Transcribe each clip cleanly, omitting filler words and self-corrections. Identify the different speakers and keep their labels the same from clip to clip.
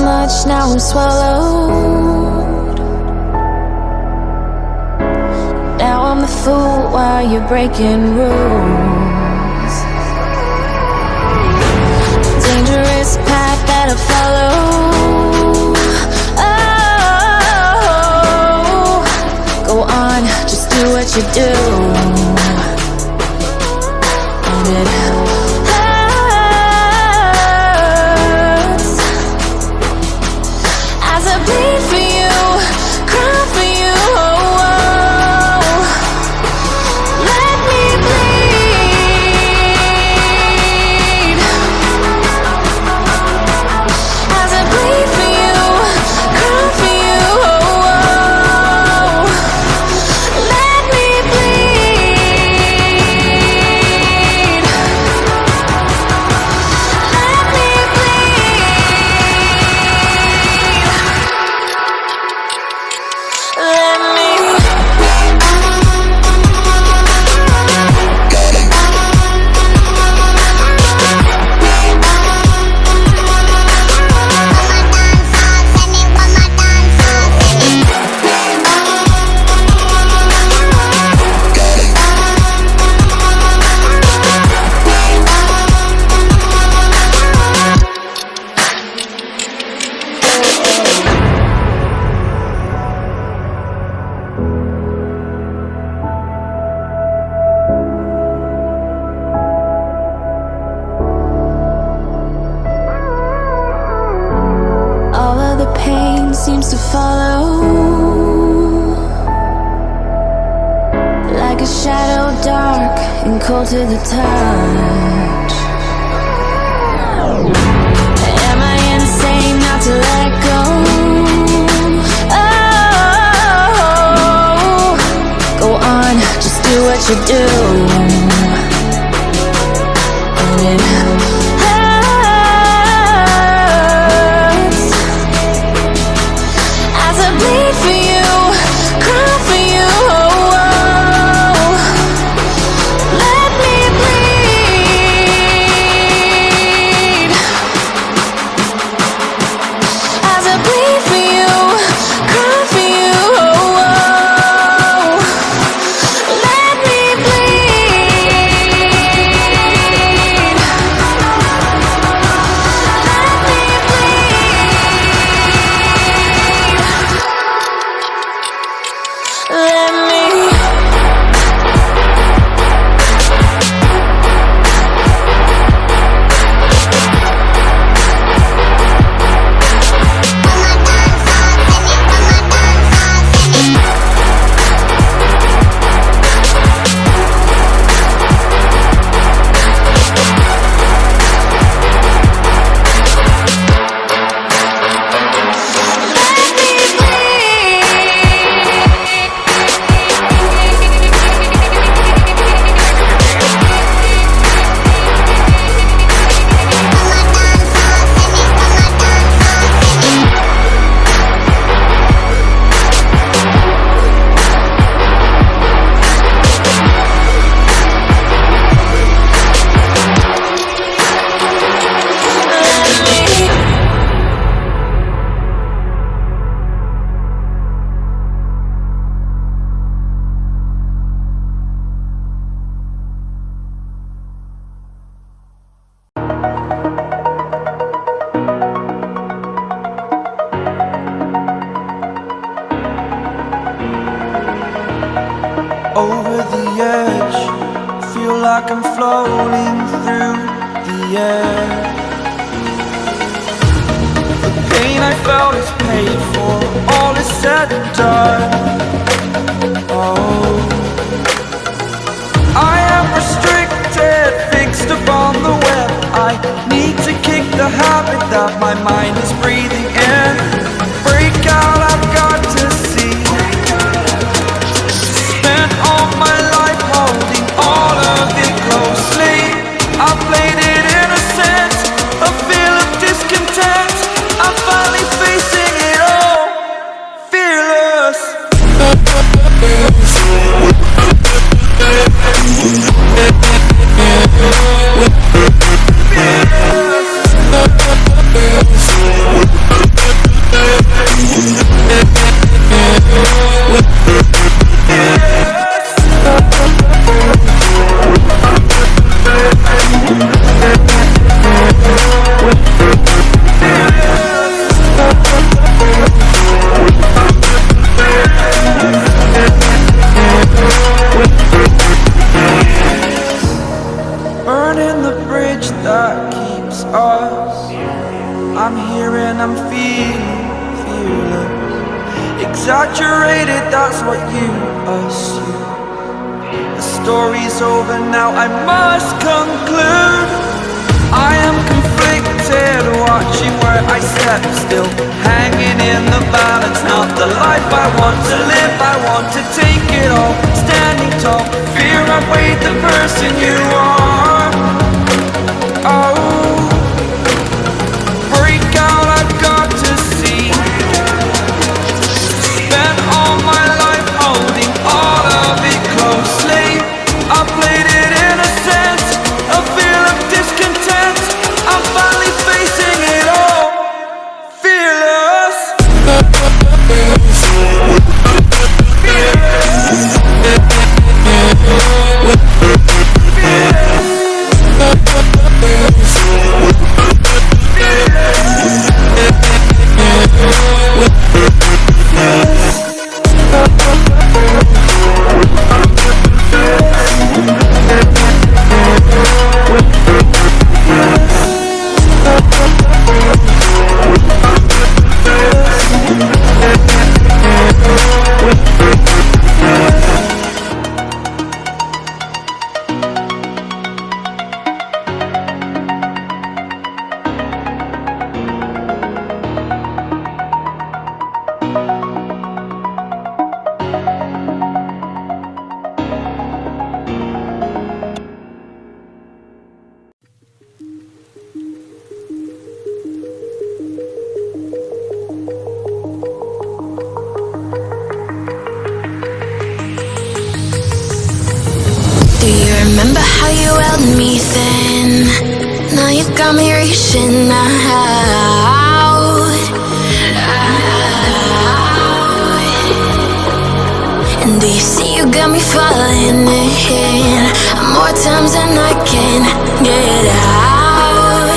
Speaker 1: much, now I'm swallowed. Now I'm the fool while you're breaking rules. Dangerous path that I follow. Oh, go on, just do what you do. And it hurts as I bleed for you, cry for you. Oh, oh. Let me bleed as I bleed for you, cry for you. Oh, oh. Let me bleed. Let me bleed. Let me. All of the pain seems to follow, like a shadow dark and cold to the touch. Am I insane not to let go? Oh, go on, just do what you do. And it hurts as I bleed for you, cry for you. Oh, oh. Let me bleed as I bleed for you, cry for you. Oh, oh. Let me bleed. Let me bleed. Let me.
Speaker 2: Over the edge, feel like I'm floating through the air. The pain I felt is paid for, all is said and done. Oh, I am restricted, fixed upon the web. I need to kick the habit that my mind is breathing in. Break out, I've got to see. Spent all my life holding all of it closely. I played it innocent, a feel of discontent. I'm finally facing it all, fearless. Fearless. fearless. Exaggerated, that's what you assume. The story's over now, I must conclude. I am conflicted, watching where I step still, hanging in the balance. Not the life I want to live, I want to take it all. Standing tall, fear I've weighed the person you are. Oh, break out, I've got to see. Spent all my life holding all of it closely. I played it innocent, a feel of discontent. I'm finally facing it all, fearless.
Speaker 1: Do you remember how you held me then? Now you've got me reaching out. And do you see you got me falling in more times than I can get out?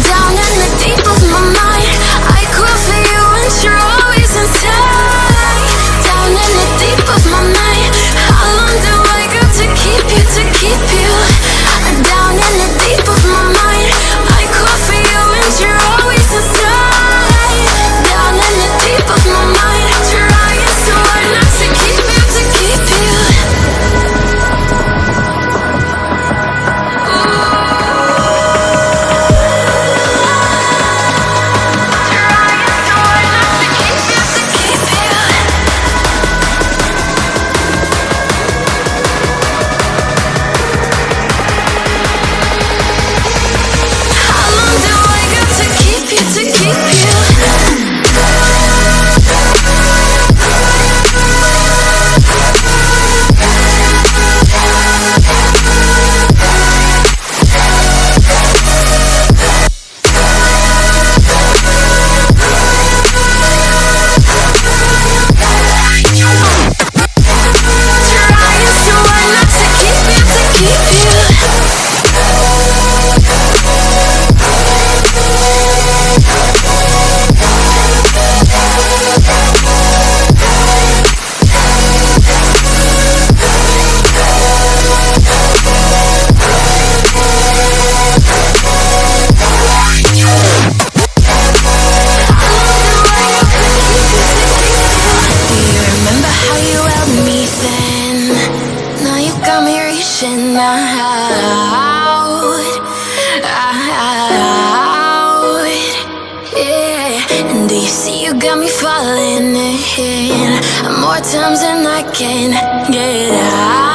Speaker 1: Down in the deep of my mind, I call for you and you're always inside. Down in the deep of my mind, how long do I got to keep you, to keep you? Down in the deep of my mind, I call for you and you're always inside. Down in the deep of my mind, trying so hard not to keep you, to keep you. And do you see you got me falling in more times than I can get out?